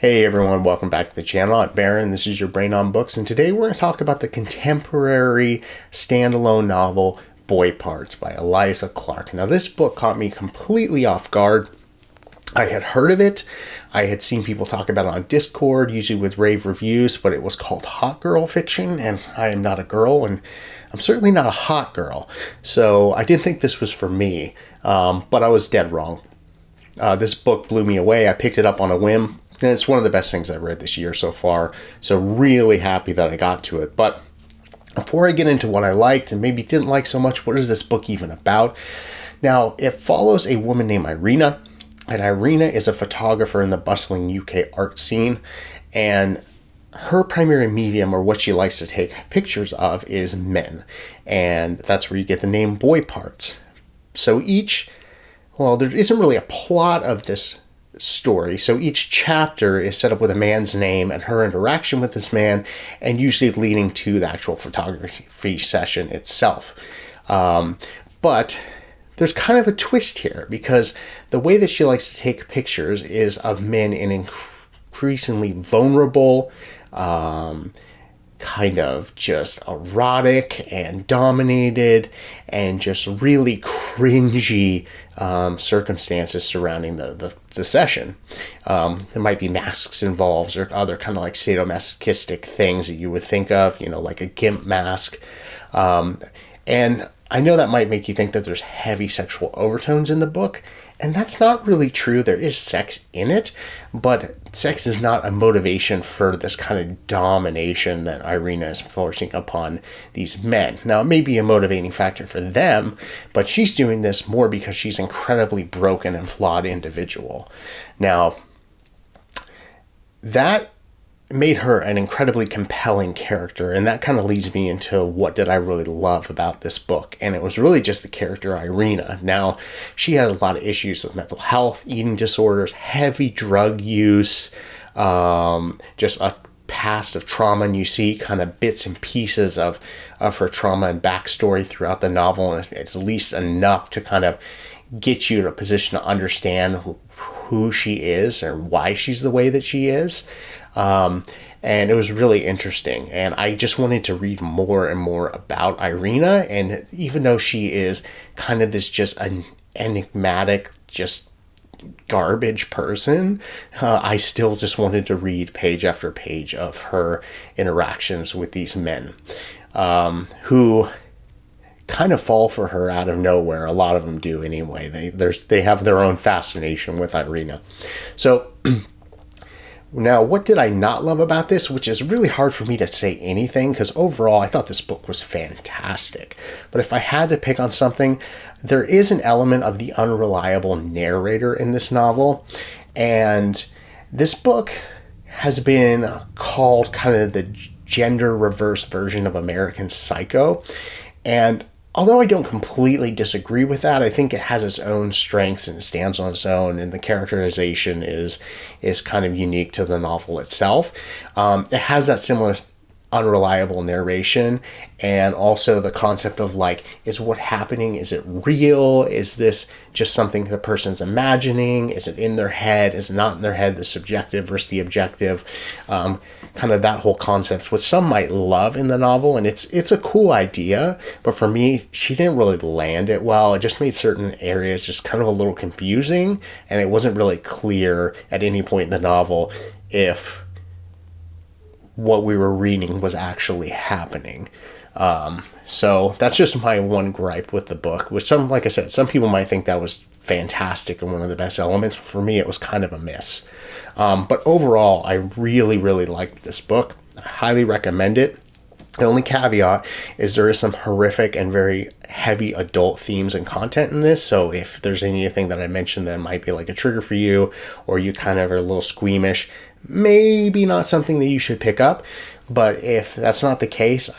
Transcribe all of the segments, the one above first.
Hey everyone, welcome back to the channel. I'm Baron, this is your Brain on Books, and today we're going to talk about the contemporary standalone novel Boy Parts by Eliza Clark. Now this book caught me completely off guard. I had heard of it. I had seen people talk about it on Discord, usually with rave reviews, but it was called hot girl fiction, and I am not a girl, and I'm certainly not a hot girl. So I didn't think this was for me, but I was dead wrong. This book blew me away. I picked it up on a whim. And it's one of the best things I've read this year so far. So really happy that I got to it. But before I get into what I liked and maybe didn't like so much, what is this book even about? Now, it follows a woman named Irina. And Irina is a photographer in the bustling UK art scene. And her primary medium, or what she likes to take pictures of, is men. And that's where you get the name Boy Parts. So there isn't really a plot of this story. So each chapter is set up with a man's name and her interaction with this man, and usually leading to the actual photography session itself. But there's kind of a twist here, because the way that she likes to take pictures is of men in increasingly vulnerable, kind of just erotic and dominated and just really cringy circumstances surrounding the session. There might be masks involved or other kind of like sadomasochistic things that you would think of, like a gimp mask. And I know that might make you think that there's heavy sexual overtones in the book, and that's not really true. There is sex in it, but sex is not a motivation for this kind of domination that Irina is forcing upon these men. Now, it may be a motivating factor for them, but she's doing this more because she's an incredibly broken and flawed individual. Now, that made her an incredibly compelling character, and that kind of leads me into what did I really love about this book. And it was really just the character Irina. Now, she had a lot of issues with mental health, eating disorders, heavy drug use, just a past of trauma, and you see kind of bits and pieces of her trauma and backstory throughout the novel, and it's at least enough to kind of get you in a position to understand who she is and why she's the way that she is. And it was really interesting, and I just wanted to read more and more about Irina. And even though she is kind of this just an enigmatic, just garbage person, I still just wanted to read page after page of her interactions with these men, who kind of fall for her out of nowhere. A lot of them do anyway. They have their own fascination with Irina. So now, what did I not love about this? Which is really hard for me to say anything, because overall I thought this book was fantastic. But if I had to pick on something, there is an element of the unreliable narrator in this novel. And this book has been called kind of the gender reverse version of American Psycho. And although I don't completely disagree with that, I think it has its own strengths and it stands on its own, and the characterization is kind of unique to the novel itself. It has that similar unreliable narration, and also the concept of like, is what happening, is it real? Is this just something the person's imagining? Is it in their head? Is it not in their head? The subjective versus the objective, kind of that whole concept, which some might love in the novel, and it's a cool idea, but for me, she didn't really land it well. It just made certain areas just kind of a little confusing, and it wasn't really clear at any point in the novel if what we were reading was actually happening. So that's just my one gripe with the book, which like I said, some people might think that was fantastic and one of the best elements. For me, it was kind of a miss. But overall, I really, really liked this book. I highly recommend it. The only caveat is there is some horrific and very heavy adult themes and content in this. So if there's anything that I mentioned that might be like a trigger for you, or you kind of are a little squeamish, maybe not something that you should pick up. But if that's not the case,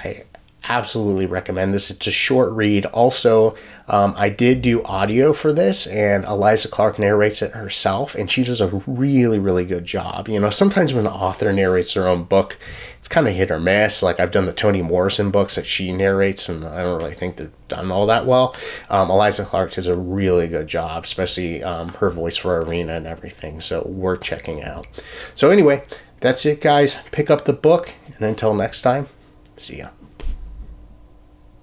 absolutely recommend this. It's a short read. Also, I did do audio for this, and Eliza Clark narrates it herself, and she does a really, really good job. You know, sometimes when an author narrates their own book, it's kind of hit or miss. Like, I've done the Toni Morrison books that she narrates, and I don't really think they're done all that well. Eliza Clark does a really good job, especially her voice for Irina and everything, so worth checking out. So anyway, that's it, guys. Pick up the book, and until next time, see ya.